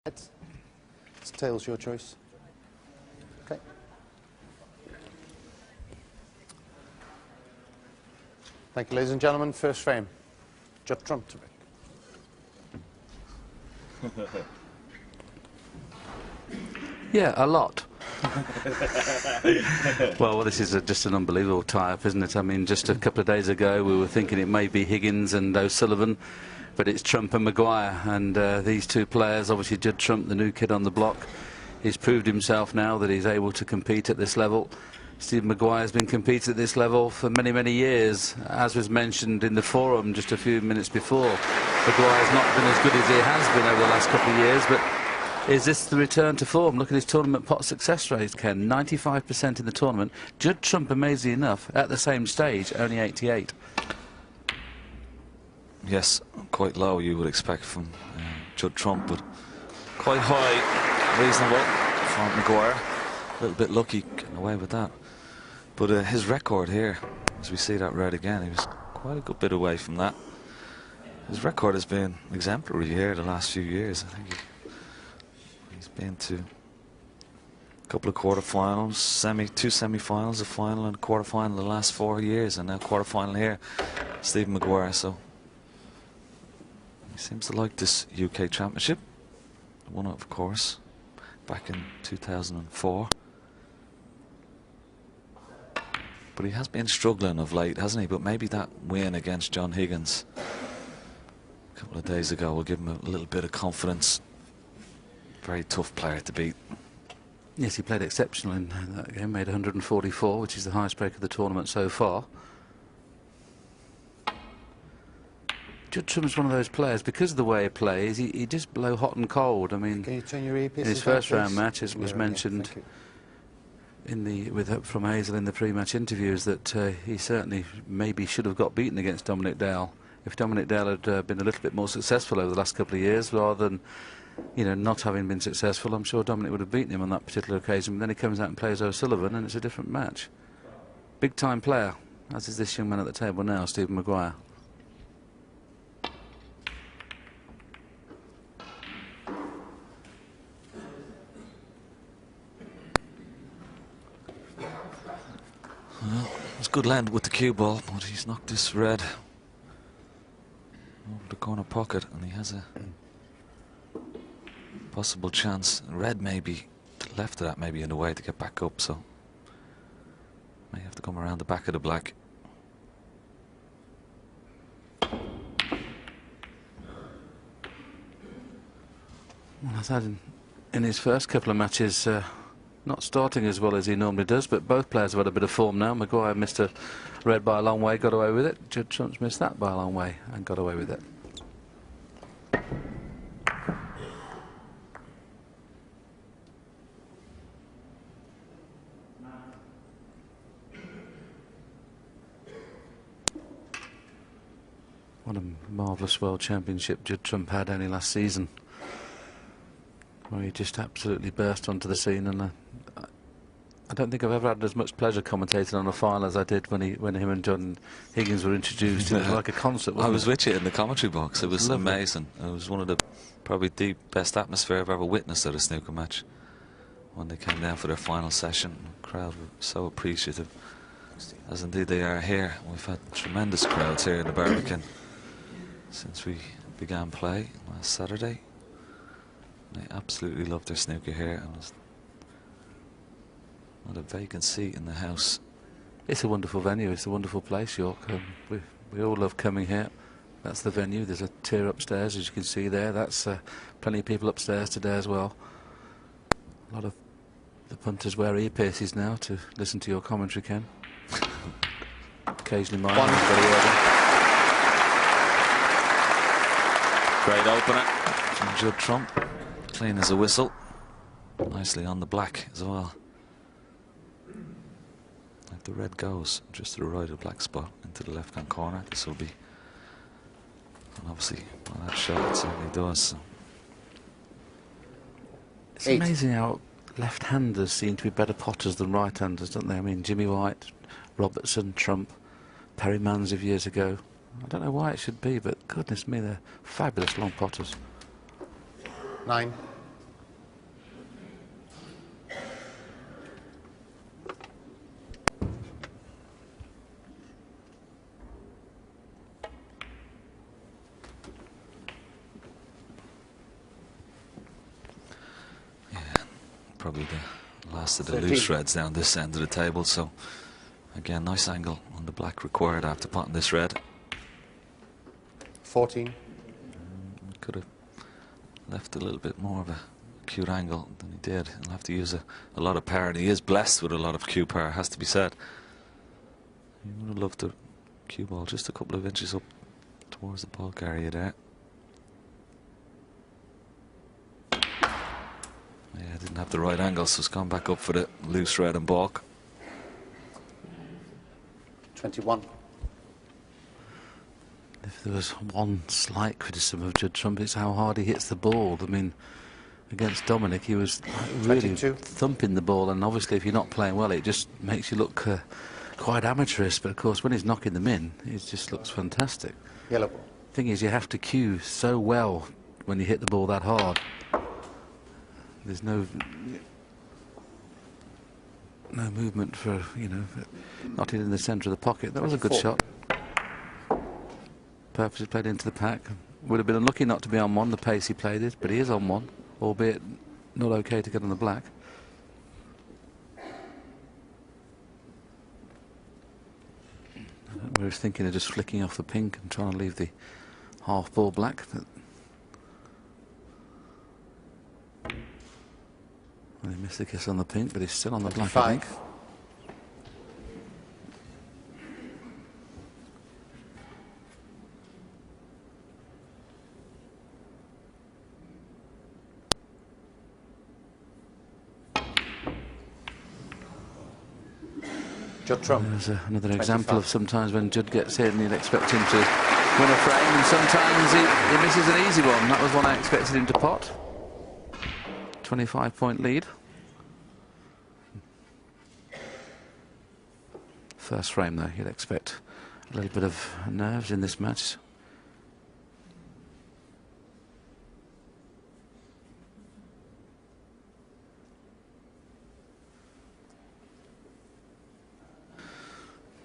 It's tails, your choice. Okay. Thank you, ladies and gentlemen. First frame. Judd Trump to break. Yeah, a lot. Well, this is just an unbelievable tie-up, isn't it? I mean, just a couple of days ago we were thinking it may be Higgins and O'Sullivan, but it's Trump and McGuire, and these two players, obviously Judd Trump, the new kid on the block, he's proved himself now that he's able to compete at this level. Steve McGuire's been competing at this level for many, many years. As was mentioned in the forum just a few minutes before, McGuire's not been as good as he has been over the last couple of years, but is this the return to form? Look at his tournament pot success rate, Ken. 95% in the tournament. Judd Trump, amazingly enough, at the same stage, only 88. Yes, quite low, you would expect from Judd Trump, but quite high, reasonable from McGuire. A little bit lucky getting away with that. But his record here, as we see that red again, he was quite a good bit away from that. His record has been exemplary here the last few years. I think he's been to a couple of quarterfinals, two semi-finals, a final and a quarterfinal the last 4 years, and now quarterfinal here, Steve McGuire. So he seems to like this UK Championship. Won it, of course, back in 2004. But he has been struggling of late, hasn't he? But maybe that win against John Higgins a couple of days ago will give him a little bit of confidence. Very tough player to beat. Yes, he played exceptional in that game, made 144, which is the highest break of the tournament so far. Judd Trump's one of those players, because of the way he plays, he just blow hot and cold. I mean, can you turn your earpieces in his first round match, as was mentioned in the from Hazel in the pre-match interviews, that he certainly maybe should have got beaten against Dominic Dale. If Dominic Dale had been a little bit more successful over the last couple of years, rather than, you know, not having been successful, I'm sure Dominic would have beaten him on that particular occasion. But then he comes out and plays O'Sullivan, and it's a different match. Big-time player, as is this young man at the table now, Stephen McGuire. Well, it's good land with the cue ball, but he's knocked this red over the corner pocket, and he has a possible chance. Red maybe to the left of that, maybe in the way to get back up, so may have to come around the back of the black. Well, I've had in his first couple of matches, not starting as well as he normally does, but both players have had a bit of form now. McGuire missed a red by a long way, got away with it. Judd Trump's missed that by a long way and got away with it. What a marvellous World Championship Judd Trump had only last season, where he just absolutely burst onto the scene, and I don't think I've ever had as much pleasure commentating on a final as I did when him and John Higgins were introduced. It was like a concert, wasn't it? I was with you in the commentary box. It was lovely. Amazing. It was one of the probably the best atmosphere I've ever witnessed at a snooker match. When they came down for their final session, the crowd were so appreciative, as indeed they are here. We've had tremendous crowds here in the Barbican since we began play last Saturday. They absolutely love their snooker here, and there's not a vacant seat in the house. It's a wonderful venue. It's a wonderful place, York. We all love coming here. That's the venue. There's a tier upstairs, as you can see there. That's plenty of people upstairs today as well. A lot of the punters wear earpieces now to listen to your commentary, Ken. Occasionally mine. Great opener from Judd Trump. Clean as a whistle. Nicely on the black as well. If the red goes just to the right of the black spot into the left hand corner, this will be, and obviously on that shot it certainly does. So. It's amazing how left-handers seem to be better potters than right-handers, don't they? I mean, Jimmy White, Robertson, Trump, Perry Mans of years ago. I don't know why it should be, but goodness me, they're fabulous long potters. 9. probably the last of the 13. loose reds down this end of the table. So again, nice angle on the black required after potting this red. 14. Could have left a little bit more of a cute angle than he did. He'll have to use a lot of power, and he is blessed with a lot of cue power, has to be said. He would have loved the cue ball just a couple of inches up towards the bulk area there. Yeah, didn't have the right angle, so it's gone back up for the loose red and balk. 21. If there was one slight criticism of Judd Trump, it's how hard he hits the ball. I mean, against Dominic, he was really 22. thumping the ball, and obviously if you're not playing well, it just makes you look quite amateurish. But of course, when he's knocking them in, it just looks fantastic. Yellow ball. Thing is, you have to cue so well when you hit the ball that hard. There's no movement for, you know, not in the centre of the pocket. That was a good 24. shot. Purposely played into the pack. Would have been unlucky not to be on one, the pace he played it, but he is on one, albeit not okay to get on the black. We were thinking of just flicking off the pink and trying to leave the half ball black. But well, he missed the kiss on the pink, but he's still on the black, I think. 5. Judd Trump. There's another 25. example of sometimes when Judd gets hit and you'd expect him to win a frame, and sometimes he misses an easy one. That was one I expected him to pot. 25-point lead. First frame though, you'd expect a little bit of nerves in this match.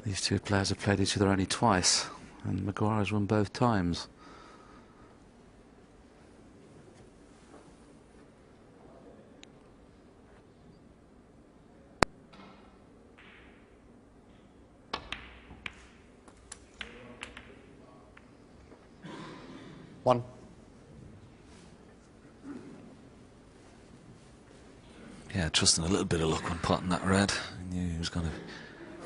These two players have played each other only twice, and McGuire has won both times. One. Yeah, trusting a little bit of luck when potting that red. I knew he was going to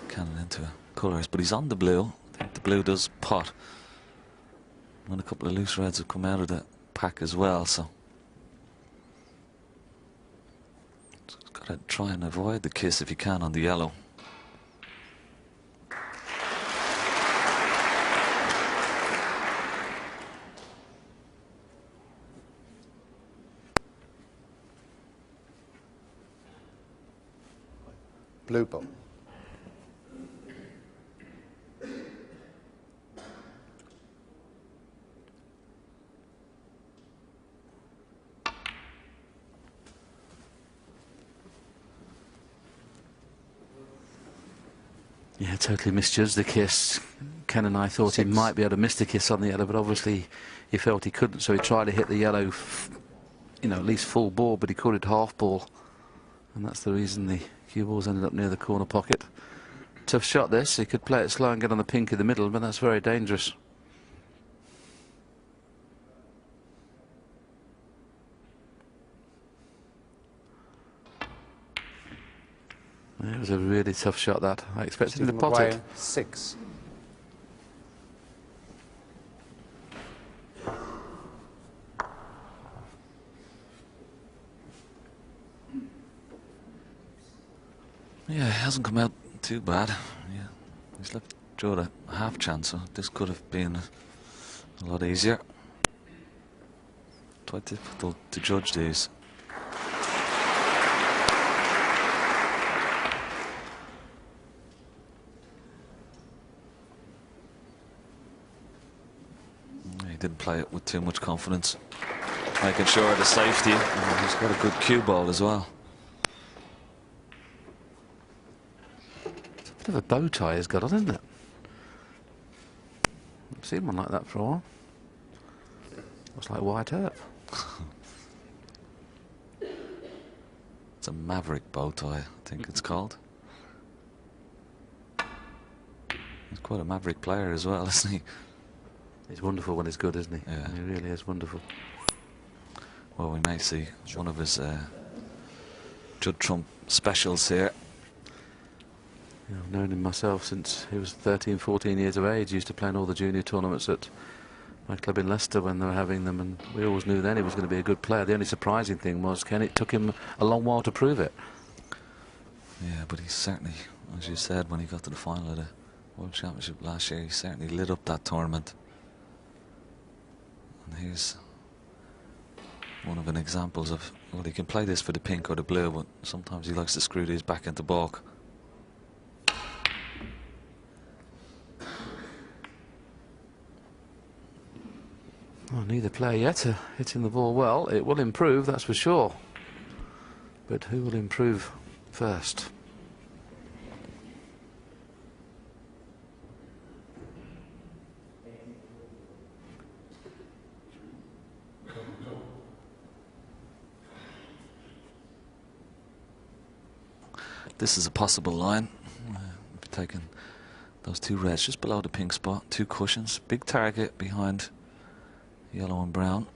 cannon into colours, but he's on the blue. I think the blue does pot. And a couple of loose reds have come out of the pack as well, so just got to try and avoid the kiss if you can on the yellow. Blue ball. Yeah, totally misjudged the kiss. Ken and I thought 6. he might be able to miss the kiss on the yellow, but obviously he felt he couldn't, so he tried to hit the yellow, you know, at least full ball, but he called it half ball. And that's the reason the cue balls ended up near the corner pocket. Tough shot this. He could play it slow and get on the pink in the middle, but that's very dangerous. It was a really tough shot, that. I expected him to pot it. 6. Yeah, it hasn't come out too bad. Yeah, he's left Judd a half chance, so this could have been a lot easier. Quite difficult to judge these. He didn't play it with too much confidence, making sure of the safety. And he's got a good cue ball as well. Bit of a bow tie he's got on, isn't it? I've seen one like that for a while. Looks like white earth. It's a Maverick bow tie, I think it's called. He's quite a Maverick player as well, isn't he? He's wonderful when he's good, isn't he? Yeah. He really is wonderful. Well, we may see one of his Judd Trump specials here. Yeah, I've known him myself since he was 13, 14 years of age. He used to play in all the junior tournaments at my club in Leicester when they were having them, and we always knew then he was going to be a good player. The only surprising thing was, Ken, it took him a long while to prove it. Yeah, but he certainly, as you said, when he got to the final of the World Championship last year, he certainly lit up that tournament. And here's one of the examples of, well, he can play this for the pink or the blue, but sometimes he likes to screw these back into baulk. Well, neither player yet are hitting the ball well. It will improve, that's for sure. But who will improve first? This is a possible line. Taking those two reds just below the pink spot, two cushions, big target behind yellow and brown.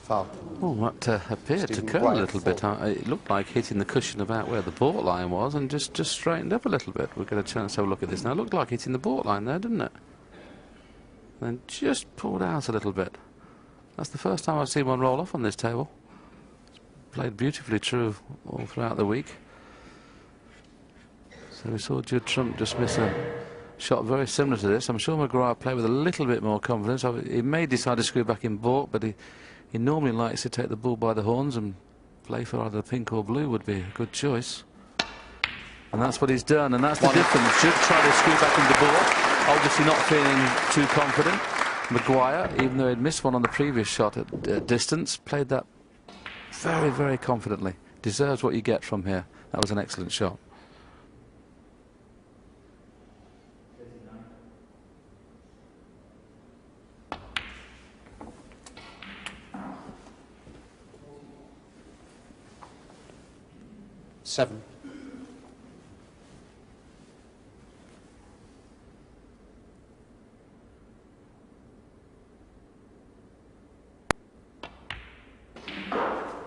Foul. Oh, that appeared to Stephen curl a McGuire, little bit. It looked like hitting the cushion about where the baulk line was and just straightened up a little bit. We'll get a chance to have a look at this now. It looked like hitting the baulk line there, didn't it? Then just pulled out a little bit. That's the first time I've seen one roll off on this table. It's played beautifully true all throughout the week. So we saw Judd Trump just miss a shot very similar to this. I'm sure McGuire played with a little bit more confidence. He may decide to screw back in baulk, but he normally likes to take the bull by the horns and play for either pink or blue would be a good choice. And that's what he's done, and that's the difference. Judd tried to screw back into baulk, obviously not feeling too confident. McGuire, even though he'd missed one on the previous shot at distance, played that very, very confidently. Deserves what you get from here. That was an excellent shot. Seven.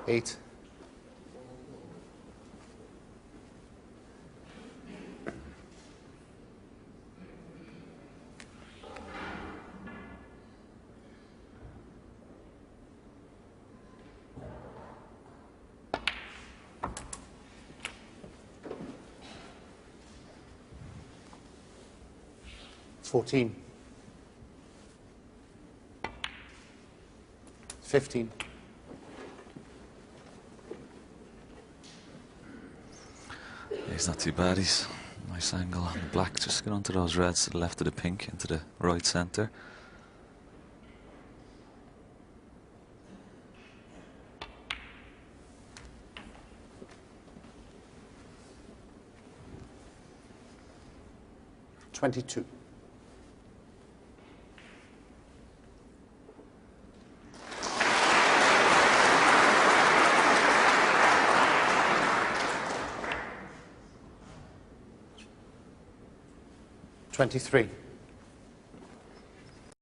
Eight. 14. 15. He's not too bad. He's nice angle on the black. Just get onto those reds to the left of the pink, into the right centre. $22. $23.